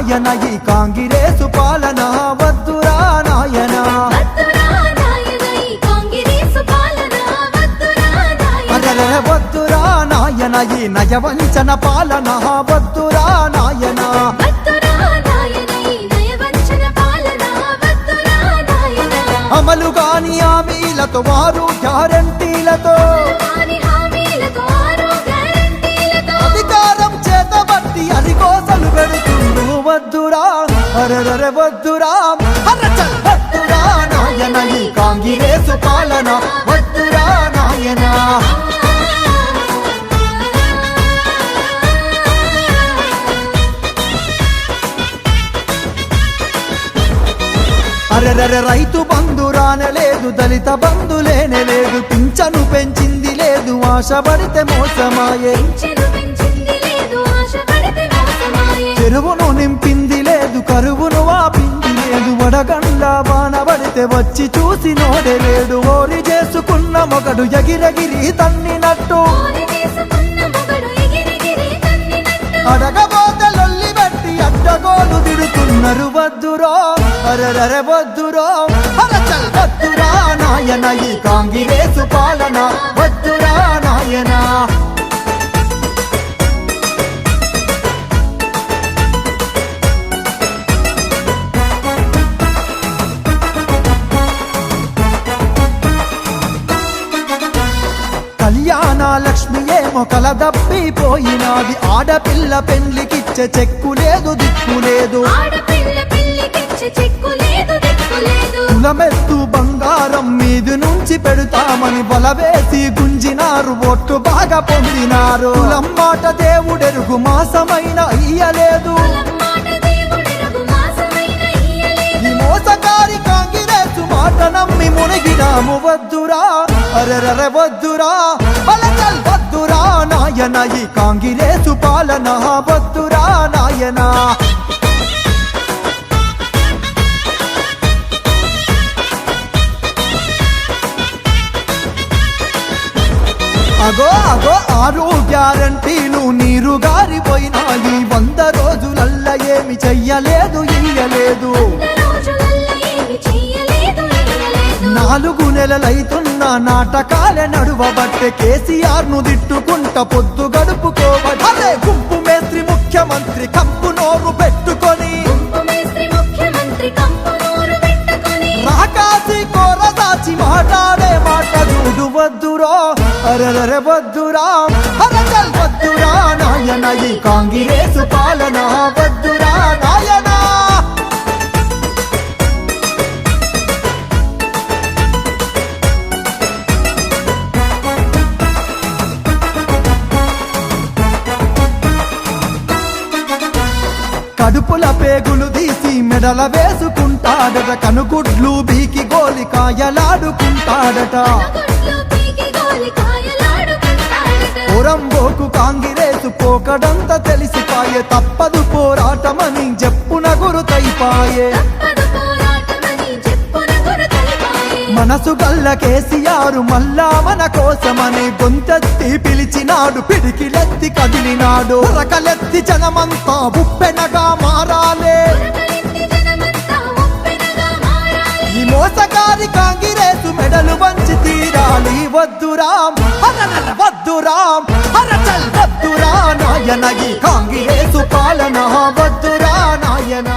నాయన ఈ కాంగ్రెసు పాలన వద్దురా నాయన వద్దురా నాయన ఈ నయవంచన పాలన వద్దురా నాయన అమలు గాని హామీలతో వారు గ్యారంటీలతో అధికారం చేతబట్టి అరికోసలు పెడుతుండు వద్దురా అరెరె వద్దురా వద్దురా నాయన ఈ కాంగ్రెసు పాలన వద్దురా నాయన అరెరె రైతు బంధు రానలేదు దళిత బంధు లేనలేదు పింఛను పెంచింది లేదు ఆశపడితే మోసమాయే చెరువును నింపింది లేదు కరువును ఆపింది లేదు వడగండ్ల వాన పడితే వచ్చి చూసి నోడలేడు ఓరి చేసుకున్న మొగడు ఎగిరెగిరి తన్నినట్టు అడగబోతే లొల్లి పెట్టి అడ్డగోలు తిడుతున్నారు వద్దురో అరెరె వద్దురో వద్దురా నాయన ఈ కాంగ్రెసు పాలన వద్దురా నాయన కళ్యాణ లక్ష్మి ఏమో కలదప్పిపోయినాది ఆడపిల్ల పెళ్లికిచ్చే చెక్కు లేదు దిక్కు లేదు కులమెత్తు బంగారం మీది నుంచి పెడతామని బలవేసి గుంజినారు ఓట్లు బాగా పొందినారు కులం మాట దేవుడెరుగు మాసమైన ఇయ్యలేదు ఈ మోసకారి కాంగ్రెసు మాట నమ్మి మునిగినాము వద్దురా అరెరె వద్దురా వద్దురా నాయన ఈ కాంగ్రెసు పాలన వద్దురా నాయన అగో అగో 6 గ్యారంటీలు నీరు గారిపోయినాయి 100 రోజులల్ల ఏమి చెయ్యలేదు ఇయ్యలేదు 4 నెలలైతున్న నాటకాలే నడువబట్టే కేసీఆర్ ను తిట్టుకుంట పొద్దు గడుపుకోవట్టే గుంపు మేస్త్రి ముఖ్యమంత్రి కంపు నోరు పెట్టుకొని రాకాసి కోరదాచి మాట్లాడే మాట చూడు వద్దురో అరెరె వద్దురా వద్దురా నాయన ఈ కాంగ్రెసు పాలన వద్దురా నాయన కడుపుల పేగులు తీసి మెడల వేసుకుంటాడట కనుగుడ్లు బీకి గోలి కాయలాడుకుంటాడట ఓరంబోకు కాంగ్రెసు పోకడంతా తెలిసిపాయే తప్పదు పోరాటమని చెప్పున గురుతైపాయే మనసు గల్ల కేసీఆర్ మల్లా మన కోసమని గొంతెత్తి పిలిచినాడు పిడికిలెత్తి కదిలినాడు రకలెత్తి జనమంతా ఉప్పెనగా మారాలే ఈ మోసకారి కాంగ్రెసు మెడలు వంచి తీరాలి వద్దురా వద్దురా వద్దురా నాయన ఈ కాంగ్రెసు పాలన వద్దురా నాయన